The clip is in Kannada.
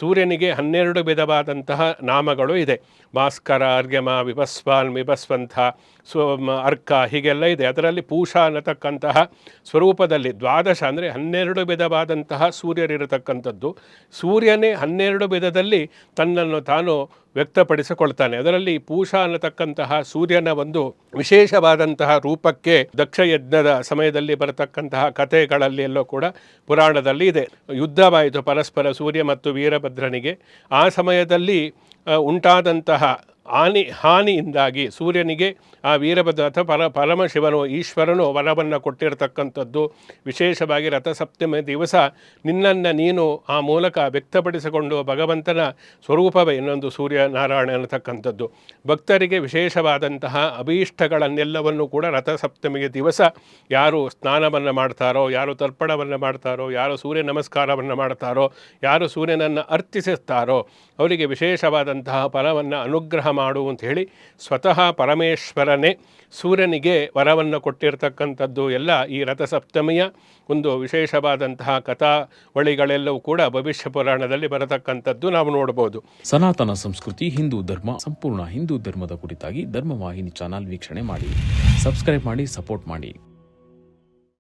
ಸೂರ್ಯನಿಗೆ 12 ವಿಧವಾದಂತಹ ನಾಮಗಳು ಇದೆ. ಭಾಸ್ಕರ, ಅರ್ಘ್ಯಮ, ವಿಭಸ್ವಾನ್, ವಿಭಸ್ವಂತ, ಅರ್ಕ ಹೀಗೆಲ್ಲ ಇದೆ. ಅದರಲ್ಲಿ ಪೂಷ ಅನ್ನತಕ್ಕಂತಹ ಸ್ವರೂಪದಲ್ಲಿ 12 ಅಂದರೆ 12 ವಿಧವಾದಂತಹ ಸೂರ್ಯರಿರತಕ್ಕಂಥದ್ದು. ಸೂರ್ಯನೇ 12 ವಿಧದಲ್ಲಿ ತನ್ನನ್ನು ತಾನು ವ್ಯಕ್ತಪಡಿಸಿಕೊಳ್ತಾನೆ. ಅದರಲ್ಲಿ ಪೂಷ ಅನ್ನತಕ್ಕಂತಹ ಸೂರ್ಯನ ಒಂದು ವಿಶೇಷವಾದಂತಹ ರೂಪಕ್ಕೆ ದಕ್ಷಯಜ್ಞದ ಸಮಯದಲ್ಲಿ ಬರತಕ್ಕಂತಹ ಕಥೆಗಳಲ್ಲಿ ಎಲ್ಲೋ ಕೂಡ ಪುರಾಣದಲ್ಲಿ ಇದೆ. ಯುದ್ಧವಾಯಿತು ಪರಸ್ಪರ ಸೂರ್ಯ ಮತ್ತು ವೀರಭದ್ರನಿಗೆ. ಆ ಸಮಯದಲ್ಲಿ ಉಂಟಾದಂತಹ ಹಾನಿಯಿಂದಾಗಿ ಸೂರ್ಯನಿಗೆ ಆ ವೀರಭದ್ರ ಅಥವಾ ಪರಮಶಿವನು ಈಶ್ವರನು ವರವನ್ನು ಕೊಟ್ಟಿರತಕ್ಕಂಥದ್ದು. ವಿಶೇಷವಾಗಿ ರಥಸಪ್ತಮಿ ದಿವಸ ನಿನ್ನನ್ನು ನೀನು ಆ ಮೂಲಕ ವ್ಯಕ್ತಪಡಿಸಿಕೊಂಡು ಭಗವಂತನ ಸ್ವರೂಪವೇ ಇನ್ನೊಂದು ಸೂರ್ಯನಾರಾಯಣ ಅನ್ನತಕ್ಕಂಥದ್ದು. ಭಕ್ತರಿಗೆ ವಿಶೇಷವಾದಂತಹ ಅಭೀಷ್ಟಗಳನ್ನೆಲ್ಲವನ್ನು ಕೂಡ ರಥಸಪ್ತಮಿಗೆ ದಿವಸ ಯಾರು ಸ್ನಾನವನ್ನು ಮಾಡ್ತಾರೋ, ಯಾರು ತರ್ಪಣವನ್ನು ಮಾಡ್ತಾರೋ, ಯಾರು ಸೂರ್ಯ ನಮಸ್ಕಾರವನ್ನು ಮಾಡ್ತಾರೋ, ಯಾರು ಸೂರ್ಯನನ್ನು ಅರ್ಚಿಸುತ್ತಾರೋ ಅವರಿಗೆ ವಿಶೇಷವಾದಂತಹ ಫಲವನ್ನು ಅನುಗ್ರಹ ಮಾಡು ಅಂತ ಹೇಳಿ ಸ್ವತಃ ಪರಮೇಶ್ವರನೇ ಸೂರ್ಯನಿಗೆ ವರವನ್ನು ಕೊಟ್ಟಿರ್ತಕ್ಕಂಥದ್ದು ಎಲ್ಲ ಈ ರಥಸಪ್ತಮಿಯ ಒಂದು ವಿಶೇಷವಾದಂತಹ ಕಥಾವಳಿಗಳೆಲ್ಲವೂ ಕೂಡ ಭವಿಷ್ಯ ಪುರಾಣದಲ್ಲಿ ಬರತಕ್ಕಂಥದ್ದು ನಾವು ನೋಡ್ಬೋದು. ಸನಾತನ ಸಂಸ್ಕೃತಿ, ಹಿಂದೂ ಧರ್ಮ, ಸಂಪೂರ್ಣ ಹಿಂದೂ ಧರ್ಮದ ಕುರಿತಾಗಿ ಧರ್ಮವಾಹಿನಿ ಚಾನಲ್ ವೀಕ್ಷಣೆ ಮಾಡಿ, ಸಬ್ಸ್ಕ್ರೈಬ್ ಮಾಡಿ, ಸಪೋರ್ಟ್ ಮಾಡಿ.